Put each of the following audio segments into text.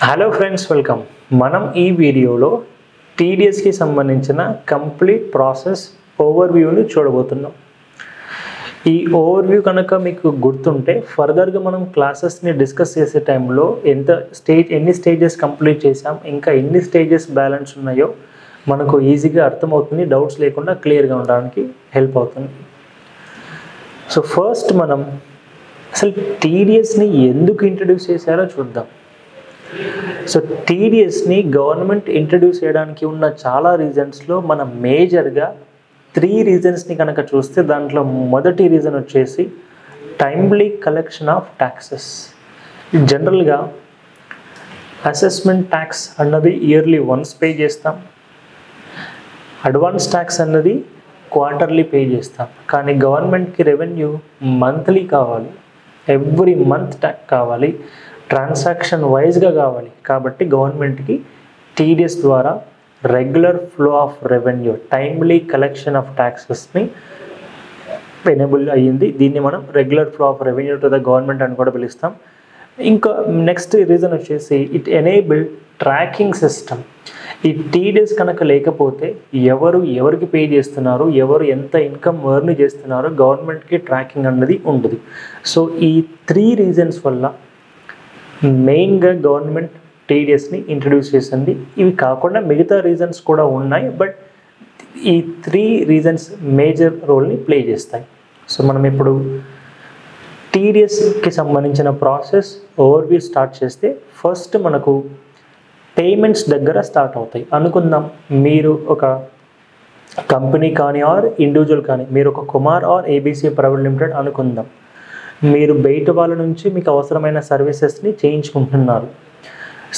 Hello friends, welcome. మనం ఈ వీడియోలో టీడీఎస్కి సంబంధించిన కంప్లీట్ ప్రాసెస్ ఓవర్వ్యూని చూడబోతున్నాం. ఈ ఓవర్వ్యూ కనుక మీకు గుర్తుంటే ఫర్దర్గా మనం క్లాసెస్ని డిస్కస్ చేసే టైంలో ఎన్ని స్టేజెస్ కంప్లీట్ చేసాం, ఇంకా ఎన్ని స్టేజెస్ బ్యాలెన్స్ ఉన్నాయో మనకు ఈజీగా అర్థమవుతుంది. డౌట్స్ లేకుండా క్లియర్గా ఉండడానికి హెల్ప్ అవుతుంది. సో ఫస్ట్ మనం అసలు టీడీఎస్ని ఎందుకు ఇంట్రడ్యూస్ చేశారో చూద్దాం. సో టీడీఎస్ని గవర్నమెంట్ ఇంట్రడ్యూస్ చేయడానికి ఉన్న చాలా రీజన్స్లో మనం మేజర్గా 3 రీజన్స్ని కనుక చూస్తే దాంట్లో మొదటి రీజన్ వచ్చేసి టైమ్లీ కలెక్షన్ ఆఫ్ ట్యాక్సెస్. జనరల్గా అసెస్మెంట్ ట్యాక్స్ అన్నది ఇయర్లీ వన్స్ పే చేస్తాం, అడ్వాన్స్ ట్యాక్స్ అన్నది క్వార్టర్లీ పే చేస్తాం. కానీ గవర్నమెంట్కి రెవెన్యూ మంత్లీ కావాలి, ఎవ్రీ మంత్ ట్యాక్స్ కావాలి, ట్రాన్సాక్షన్ వైజ్గా కావాలి. కాబట్టి గవర్నమెంట్కి టీడీఎస్ ద్వారా regular flow of revenue, timely collection of ట్యాక్సెస్ని ఎనేబుల్ అయ్యింది. దీన్ని మనం regular flow of revenue to the government అని కూడా పిలుస్తాం. ఇంకా నెక్స్ట్ రీజన్ వచ్చేసి ఇట్ ఎనేబుల్ ట్రాకింగ్ సిస్టమ్. ఈ టీడీఎస్ కనుక లేకపోతే ఎవరికి పే చేస్తున్నారు, ఎవరు ఎంత ఇన్కమ్ ఎర్న్ చేస్తున్నారో గవర్నమెంట్కి ట్రాకింగ్ అన్నది ఉండదు. సో ఈ 3 రీజన్స్ వల్ల మెయిన్గా గవర్నమెంట్ టీడీఎస్ని ఇంట్రడ్యూస్ చేసింది. ఇవి కాకుండా మిగతా రీజన్స్ కూడా ఉన్నాయి, బట్ ఈ 3 రీజన్స్ మేజర్ రోల్ని ప్లే చేస్తాయి. సో మనం ఇప్పుడు టీడీఎస్కి సంబంధించిన ప్రాసెస్ ఓవర్వ్యూ స్టార్ట్ చేస్తే ఫస్ట్ మనకు పేమెంట్స్ దగ్గర స్టార్ట్ అవుతాయి. అనుకుందాం, మీరు ఒక కంపెనీ కానీ ఆర్ ఇండివిజువల్ కానీ, మీరు ఒక Kumar R ABC private limited అనుకుందాం. మీరు బయట వాళ్ళ నుంచి మీకు అవసరమైన సర్వీసెస్ని చేయించుకుంటున్నారు.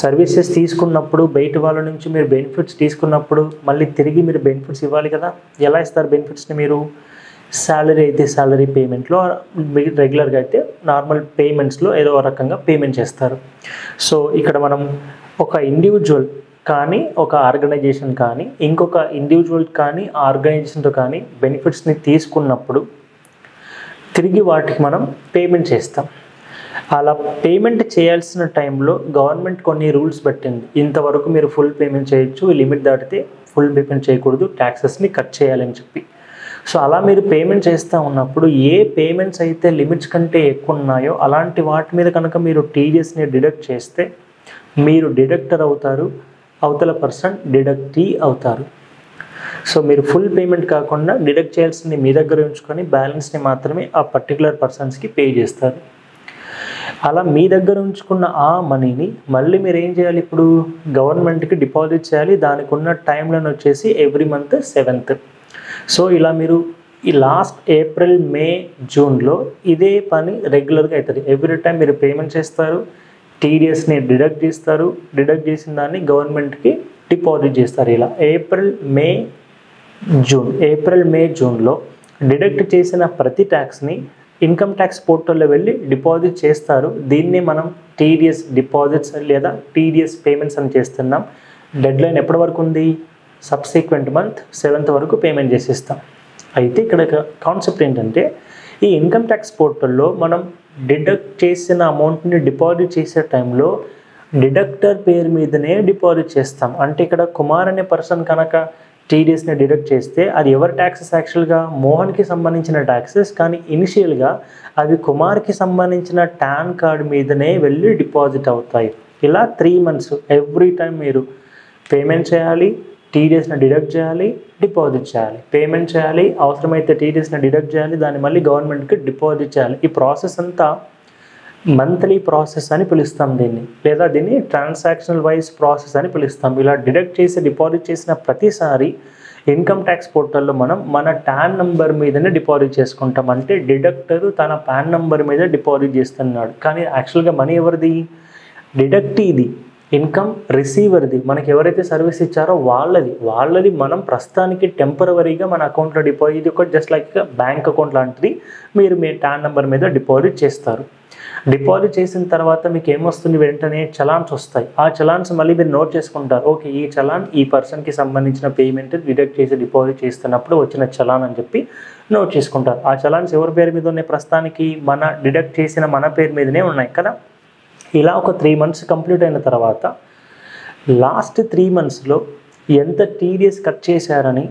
సర్వీసెస్ తీసుకున్నప్పుడు బయట వాళ్ళ నుంచి మీరు బెనిఫిట్స్ తీసుకున్నప్పుడు మళ్ళీ తిరిగి మీరు బెనిఫిట్స్ ఇవ్వాలి కదా. ఎలా ఇస్తారు బెనిఫిట్స్ని? మీరు శాలరీ అయితే శాలరీ పేమెంట్లో, రెగ్యులర్గా అయితే నార్మల్ పేమెంట్స్లో ఏదో రకంగా పేమెంట్ చేస్తారు. సో ఇక్కడ మనం ఒక ఇండివిజువల్ కానీ ఒక ఆర్గనైజేషన్ కానీ ఇంకొక ఇండివిజువల్ కానీ ఆర్గనైజేషన్తో కానీ బెనిఫిట్స్ని తీసుకున్నప్పుడు తిరిగి వాటికి మనం పేమెంట్ చేస్తాం. అలా పేమెంట్ చేయాల్సిన టైంలో గవర్నమెంట్ కొన్ని రూల్స్ పెట్టింది. ఇంతవరకు మీరు ఫుల్ పేమెంట్ చేయొచ్చు, ఈ లిమిట్ దాటితే ఫుల్ పేమెంట్ చేయకూడదు, ట్యాక్సెస్ని కట్ చేయాలని చెప్పి. సో అలా మీరు పేమెంట్ చేస్తూ ఉన్నప్పుడు ఏ పేమెంట్స్ అయితే లిమిట్స్ కంటే ఎక్కువ ఉన్నాయో అలాంటి వాటి మీద కనుక మీరు టీడీఎస్ని డిడక్ట్ చేస్తే మీరు డిడక్టర్ అవుతారు, అవతల పర్సన్ డిడక్టీ అవుతారు. సో మీరు ఫుల్ పేమెంట్ కాకుండా డిడక్ట్ చేయాల్సింది మీ దగ్గర ఉంచుకొని బ్యాలెన్స్ని మాత్రమే ఆ పర్టికులర్ పర్సన్స్కి పే చేస్తారు. అలా మీ దగ్గర ఉంచుకున్న ఆ మనీని మళ్ళీ మీరు ఏం చేయాలి? ఇప్పుడు గవర్నమెంట్కి డిపాజిట్ చేయాలి. దానికి ఉన్న టైంలను వచ్చేసి ఎవ్రీ మంత్ 7th. సో ఇలా మీరు ఈ లాస్ట్ ఏప్రిల్, మే, జూన్లో ఇదే పని రెగ్యులర్గా అవుతుంది. ఎవ్రీ టైం మీరు పేమెంట్ చేస్తారు, టీడీఎస్ని డిడక్ట్ చేస్తారు, డిడక్ట్ చేసిన దాన్ని గవర్నమెంట్కి డిపాజిట్ చేస్తారు. ఇలా ఏప్రిల్, మే, జూన్లో డిడక్ట్ చేసిన ప్రతి ట్యాక్స్ని ఇన్కమ్ ట్యాక్స్ పోర్టల్లో వెళ్ళి డిపాజిట్ చేస్తారు. దీన్ని మనం టీడీఎస్ డిపాజిట్స్ లేదా టీడీఎస్ పేమెంట్స్ అని చేస్తున్నాం. డెడ్ లైన్ ఎప్పటి వరకు ఉంది? సబ్సిక్వెంట్ మంత్ 7th వరకు పేమెంట్ చేసేస్తాం. అయితే ఇక్కడ కాన్సెప్ట్ ఏంటంటే ఈ ఇన్కమ్ ట్యాక్స్ పోర్టల్లో మనం డిడక్ట్ చేసిన అమౌంట్ని డిపాజిట్ చేసే టైంలో డిడక్టర్ పేరు మీదనే డిపాజిట్ చేస్తాం. అంటే ఇక్కడ కుమార్ అనే పర్సన్ కనుక టీడీఎస్ని డిడక్ట్ చేస్తే అది ఎవరి ట్యాక్సెస్? యాక్చువల్గా మోహన్కి సంబంధించిన ట్యాక్సెస్, కానీ ఇనిషియల్గా అవి కుమార్కి సంబంధించిన టాన్ కార్డ్ మీదనే వెళ్ళి డిపాజిట్ అవుతాయి. ఇలా 3 months ఎవ్రీ టైం మీరు పేమెంట్ చేయాలి, టీడీఎస్ని డిడక్ట్ చేయాలి, డిపాజిట్ చేయాలి, పేమెంట్ చేయాలి, అవసరమైతే టీడీఎస్ని డిడక్ట్ చేయాలి, దాన్ని మళ్ళీ గవర్నమెంట్కి డిపాజిట్ చేయాలి. ఈ ప్రాసెస్ అంతా మంత్లీ ప్రాసెస్ అని పిలుస్తాం దీన్ని, లేదా దీన్ని ట్రాన్సాక్షనల్ వైజ్ ప్రాసెస్ అని పిలుస్తాం. ఇలా డిడక్ట్ చేసి డిపాజిట్ చేసిన ప్రతిసారి ఇన్కమ్ ట్యాక్స్ పోర్టల్లో మనం మన టాన్ నెంబర్ మీదనే డిపాజిట్ చేసుకుంటాం. అంటే డిడక్టర్ తన పాన్ నెంబర్ మీద డిపాజిట్ చేస్తున్నాడు, కానీ యాక్చువల్గా మనీ ఎవరిది? డిడక్టీది, ఇన్కమ్ రిసీవర్ది. మనకి ఎవరైతే సర్వీస్ ఇచ్చారో వాళ్ళది మనం ప్రస్తుతానికి టెంపరవరీగా మన అకౌంట్లో డిపాజిట్, ఒక జస్ట్ లైక్ బ్యాంక్ అకౌంట్ లాంటిది, మీరు మీ టాన్ నెంబర్ మీద డిపాజిట్ చేస్తారు. డిపాజిట్ చేసిన తర్వాత మీకు ఏమొస్తుంది? వెంటనే చలాన్స్ వస్తాయి. ఆ చలాన్స్ మళ్ళీ మీరు నోట్ చేసుకుంటారు. ఓకే, ఈ చలాన్ ఈ పర్సన్కి సంబంధించిన పేమెంట్ డిడక్ట్ చేసి డిపాజిట్ చేస్తున్నప్పుడు వచ్చిన చలాన్ అని చెప్పి నోట్ చేసుకుంటారు. ఆ చలాన్స్ ఎవరి పేరు మీద ఉన్నాయి? ప్రస్తుతానికి మన డిడక్ట్ చేసిన మన పేరు మీదనే ఉన్నాయి కదా. ఇలా ఒక 3 మంత్స్ కంప్లీట్ అయిన తర్వాత లాస్ట్ 3 మంత్స్లో ఎంత టీడీఎస్ కట్ చేశారని,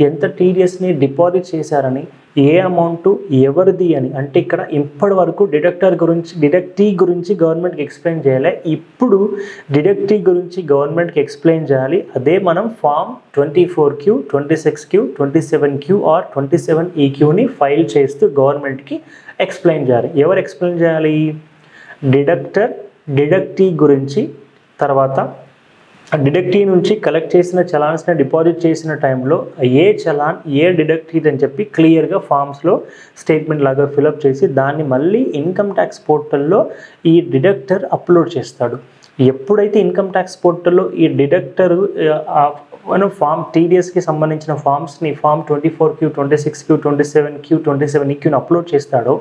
ఎంత టీడీఎస్ని డిపాజిట్ చేశారని, ఏ అమౌంట్ ఎవరిది అని, అంటే ఇక్కడ ఇప్పటి వరకు డిడక్టీ గురించి గవర్నమెంట్కి ఎక్స్ప్లెయిన్ చేయాలి. ఇప్పుడు డిడక్టీ గురించి గవర్నమెంట్కి ఎక్స్ప్లెయిన్ చేయాలి. అదే మనం form 24Q, 26Q, 27Q are 27EQని file చేస్తూ గవర్నమెంట్కి ఎక్స్ప్లెయిన్ చేయాలి. ఎవరు ఎక్స్ప్లెయిన్ చేయాలి? డిడక్టీ గురించి, తర్వాత డిడక్టీ నుంచి కలెక్ట్ చేసిన చలాన్స్ని డిపాజిట్ చేసిన టైంలో ఏ చలాన్ ఏ డిడక్టీ అని చెప్పి క్లియర్గా ఫామ్స్లో స్టేట్మెంట్ లాగా ఫిలప్ చేసి దాన్ని మళ్ళీ ఇన్కమ్ ట్యాక్స్ పోర్టల్లో ఈ డిడక్టర్ అప్లోడ్ చేస్తాడు. ఎప్పుడైతే ఇన్కమ్ ట్యాక్స్ పోర్టల్లో ఈ డిడక్టర్ మనం ఫామ్ టీడీఎస్కి సంబంధించిన ఫామ్స్ని form 24Q, 26Q, 27Q, 27EQని upload చేస్తాడో,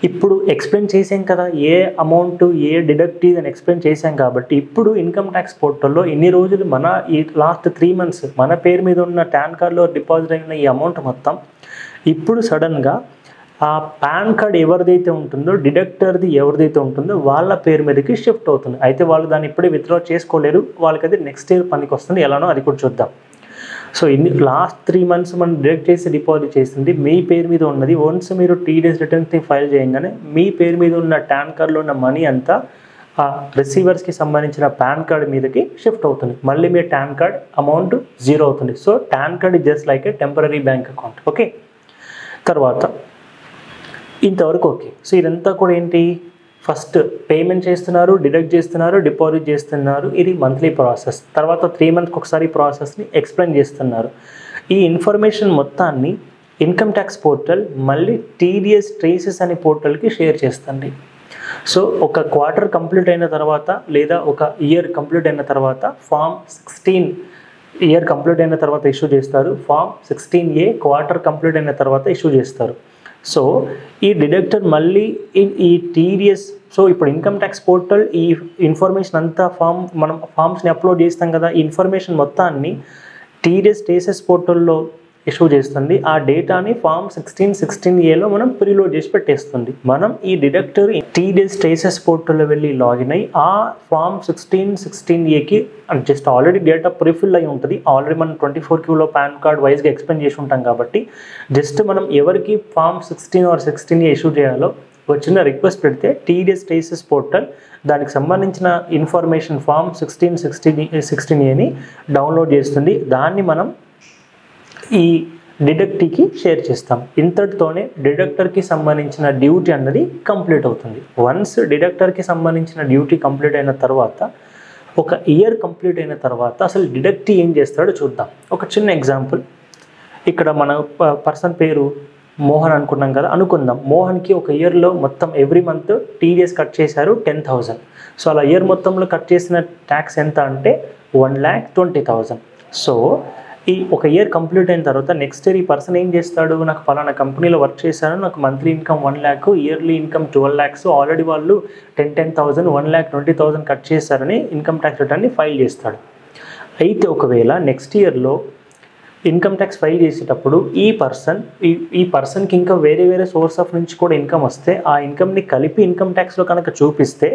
ఇప్పుడు ఎక్స్ప్లెయిన్ చేసాం కదా ఏ అమౌంట్ ఏ డిడక్టీ అని ఎక్స్ప్లెయిన్ చేసాం కాబట్టి ఇప్పుడు ఇన్కమ్ ట్యాక్స్ పోర్టల్లో ఇన్ని రోజులు మన ఈ లాస్ట్ 3 మంత్స్ మన పేరు మీద ఉన్న పాన్ కార్డులో డిపాజిట్ అయిన ఈ అమౌంట్ మొత్తం ఇప్పుడు సడన్గా ఆ పాన్ కార్డ్ ఎవరిదైతే ఉంటుందో, డిడక్టర్ది ఎవరిదైతే ఉంటుందో వాళ్ళ పేరు మీదకి షిఫ్ట్ అవుతుంది. అయితే వాళ్ళు దాన్ని ఇప్పుడే విత్డ్రా చేసుకోలేరు, వాళ్ళకి అది నెక్స్ట్ ఇయర్ పనికి వస్తుంది. ఎలానో అది కూడా చూద్దాం. సో లాస్ట్ 3 మంత్స్ మనం డిడక్ట్ చేసి డిపాజిట్ చేసింది మీ పేరు మీద ఉన్నది. వన్స్ మీరు టీడీఎస్ రిటర్న్స్ని ఫైల్ చేయగానే మీ పేరు మీద ఉన్న పాన్ కార్డులో ఉన్న మనీ అంతా ఆ రిసీవర్స్కి సంబంధించిన పాన్ కార్డ్ మీదకి షిఫ్ట్ అవుతుంది. మళ్ళీ మీ పాన్ కార్డ్ అమౌంట్ 0 అవుతుంది. So pan card is just like a temporary bank account. Okay, తర్వాత ఇంతవరకు ఓకే. సో ఇదంతా కూడా ఏంటి, ఫస్ట్ పేమెంట్ చేస్తున్నారు, డిడక్ట్ చేస్తున్నారు, డిపాజిట్ చేస్తున్నారు. ఇది మంత్లీ ప్రాసెస్. తర్వాత 3 మంత్స్కి ఒకసారి ప్రాసెస్ని ఎక్స్ప్లెయిన్ చేస్తున్నారు. ఈ ఇన్ఫర్మేషన్ మొత్తాన్ని ఇన్కమ్ ట్యాక్స్ పోర్టల్ మళ్ళీ టీడీఎస్ ట్రేసెస్ అనే పోర్టల్కి షేర్ చేస్తుంది. సో ఒక క్వార్టర్ కంప్లీట్ అయిన తర్వాత లేదా ఒక ఇయర్ కంప్లీట్ అయిన తర్వాత ఫామ్ 16 ఇయర్ కంప్లీట్ అయిన తర్వాత ఇష్యూ చేస్తారు. ఫామ్ 16A క్వార్టర్ కంప్లీట్ అయిన తర్వాత ఇష్యూ చేస్తారు. సో ఈ డిడక్టర్ మళ్ళీ ఈ టీడీఎస్, సో ఇప్పుడు ఇన్కమ్ ట్యాక్స్ పోర్టల్ ఈ ఇన్ఫర్మేషన్ అంతా మనం ఫామ్స్ని అప్లోడ్ చేస్తాం కదా, ఈ ఇన్ఫర్మేషన్ మొత్తాన్ని టీడీఎస్ ట్రేసెస్ పోర్టల్లో ఇష్యూ చేస్తుంది. ఆ డేటాని ఫామ్ 16A మనం ప్రీలోడ్ చేసి పెట్టేస్తుంది. మనం ఈ డిడక్టర్ టీడీఎస్ ట్రేసెస్ పోర్టల్లో వెళ్ళి లాగిన్ అయ్యి ఆ form 16A just already data prefill అయి ఉంటుంది. ఆల్రెడీ మనం 24Qలో పాన్ కార్డ్ వైజ్గా ఎక్స్ప్లెయిన్ చేసి ఉంటాం కాబట్టి జస్ట్ మనం ఎవరికి ఫామ్ 16 ఆర్ 16A ఇష్యూ చేయాలో ఒక చిన్న రిక్వెస్ట్ పెడితే టీడీఎస్ ట్రేసెస్ పోర్టల్ దానికి సంబంధించిన ఇన్ఫర్మేషన్ ఫామ్ 16Aని డౌన్లోడ్ చేస్తుంది. దాన్ని మనం ఈ డిడక్టీకి షేర్ చేస్తాం. ఇంతటితోనే డిడక్టర్కి సంబంధించిన డ్యూటీ అన్నది కంప్లీట్ అవుతుంది. వన్స్ డిడక్టర్కి సంబంధించిన డ్యూటీ కంప్లీట్ అయిన తర్వాత ఒక ఇయర్ కంప్లీట్ అయిన తర్వాత అసలు డిడక్టీ ఏం చేస్తాడో చూద్దాం. ఒక చిన్న ఎగ్జాంపుల్, ఇక్కడ మన పర్సన్ పేరు మోహన్ అనుకున్నాం కదా, అనుకుందాం మోహన్కి ఒక ఇయర్లో మొత్తం ఎవ్రీ మంత్ టీడీఎస్ కట్ చేశారు 10,000. సో అలా ఇయర్ మొత్తంలో కట్ చేసిన ట్యాక్స్ ఎంత అంటే 1,20,000. సో ఈ ఒక ఇయర్ కంప్లీట్ అయిన తర్వాత నెక్స్ట్ ఇయర్ ఈ పర్సన్ ఏం చేస్తాడు, నాకు పలానా కంపెనీలో వర్క్ చేశాను, నాకు monthly income 1 lakh, yearly income 12 lakhs, already వాళ్ళు 10,000 1,20,000 కట్ చేశారని ఇన్కమ్ ట్యాక్స్ రిటర్న్ని ఫైల్ చేస్తాడు. అయితే ఒకవేళ నెక్స్ట్ ఇయర్లో ఇన్కమ్ ట్యాక్స్ ఫైల్ చేసేటప్పుడు ఈ పర్సన్కి ఇంకా వేరే సోర్స్ ఆఫ్ నుంచి కూడా ఇన్కమ్ వస్తే ఆ ఇన్కమ్ని కలిపి ఇన్కమ్ ట్యాక్స్లో కనుక చూపిస్తే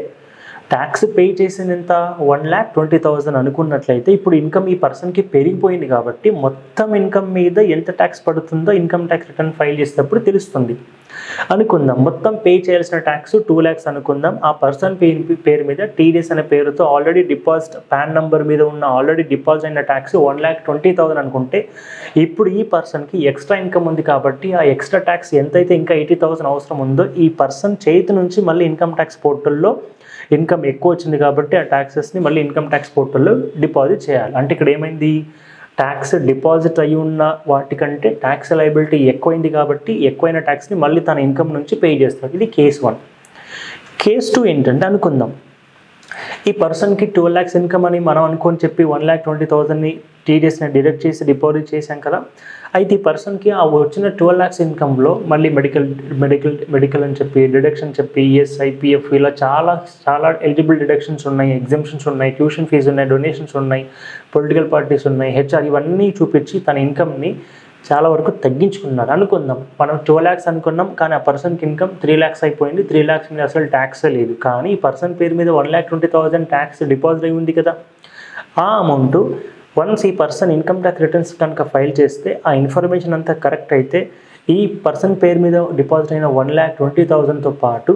ట్యాక్స్ పే చేసింది ఎంత 1,20,000 అనుకున్నట్లయితే ఇప్పుడు ఇన్కమ్ ఈ పర్సన్కి పెరిగిపోయింది కాబట్టి మొత్తం ఇన్కమ్ మీద ఎంత ట్యాక్స్ పడుతుందో ఇన్కమ్ ట్యాక్స్ రిటర్న్ ఫైల్ చేసేటప్పుడు తెలుస్తుంది. అనుకుందాం మొత్తం పే చేయాల్సిన ట్యాక్స్ 2 lakhs అనుకుందాం. ఆ పర్సన్ పేరు మీద టీడీఎస్ అనే పేరుతో ఆల్రెడీ డిపాజిట్ పాన్ నెంబర్ మీద ఉన్న ఆల్రెడీ డిపాజిట్ అయిన ట్యాక్స్ 1,20,000 అనుకుంటే ఇప్పుడు ఈ పర్సన్కి ఎక్స్ట్రా ఇన్కమ్ ఉంది కాబట్టి ఆ ఎక్స్ట్రా ట్యాక్స్ ఎంతైతే ఇంకా 80,000 అవసరం ఉందో ఈ పర్సన్ చేతి నుంచి మళ్ళీ ఇన్కమ్ ట్యాక్స్ పోర్టల్లో ఇన్కమ్ ఎక్కువ వచ్చింది కాబట్టి ఆ ట్యాక్సెస్ని మళ్ళీ ఇన్కమ్ ట్యాక్స్ పోర్టల్లో డిపాజిట్ చేయాలి. అంటే ఇక్కడ ఏమైంది, ట్యాక్స్ డిపాజిట్ అయి ఉన్న వాటికంటే ట్యాక్స్ లయబిలిటీ ఎక్కువైంది కాబట్టి ఎక్కువైన ట్యాక్స్ని మళ్ళీ తన ఇన్కమ్ నుంచి పే చేస్తాడు. ఇది కేస్ 1. కేస్ 2 ఏంటంటే అనుకుందాం ఈ పర్సన్కి 12 lakhs ఇన్కమ్ అని మనం అనుకొని చెప్పి 1,20,000ని టీడీఎస్ని డిడక్ట్ చేసి డిపాజిట్ చేశాం కదా. అయితే ఈ పర్సన్కి ఆ వచ్చిన 12 lakhs ఇన్కంలో మళ్ళీ మెడికల్ అని చెప్పి డిడక్షన్ చెప్పి ఈఎస్ఐ పిఎఫ్ ఇలా చాలా ఎలిజిబుల్ డిడక్షన్స్ ఉన్నాయి, ఎగ్జామ్షన్స్ ఉన్నాయి, ట్యూషన్ ఫీజు ఉన్నాయి, డొనేషన్స్ ఉన్నాయి, పొలిటికల్ పార్టీస్ ఉన్నాయి, హెచ్ఆర్ ఇవన్నీ చూపించి తన ఇన్కమ్ని చాలా వరకు తగ్గించుకున్నాడు. అనుకుందాం మనం 2 lakhs అనుకున్నాం, కానీ ఆ పర్సన్కి ఇన్కమ్ 3 lakhs అయిపోయింది. 3 lakhs మీద అసలు ట్యాక్సే లేదు, కానీ ఈ పర్సన్ పేరు మీద 1,20,000 ట్యాక్స్ డిపాజిట్ అయి ఉంది కదా. ఆ అమౌంట్ వన్స్ ఈ పర్సన్ ఇన్కమ్ ట్యాక్స్ రిటర్న్స్ కనుక ఫైల్ చేస్తే, ఆ ఇన్ఫర్మేషన్ అంతా కరెక్ట్ అయితే, ఈ పర్సన్ పేరు మీద డిపాజిట్ అయిన 1,20,000తో పాటు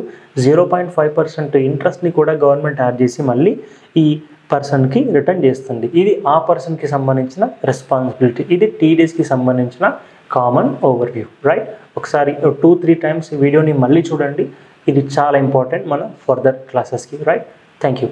0.5% ఇంట్రెస్ట్ని కూడా గవర్నమెంట్ యాడ్ చేసి మళ్ళీ ఈ పర్సన్కి రిటర్న్ చేస్తుంది. ఇది ఆ పర్సన్కి సంబంధించిన రెస్పాన్సిబిలిటీ. ఇది టీడీఎస్కి సంబంధించిన కామన్ ఓవర్వ్యూ, రైట్. ఒకసారి 2-3 times వీడియోని మళ్ళీ చూడండి. ఇది చాలా ఇంపార్టెంట్ మన ఫర్దర్ క్లాసెస్కి, రైట్. Thank you.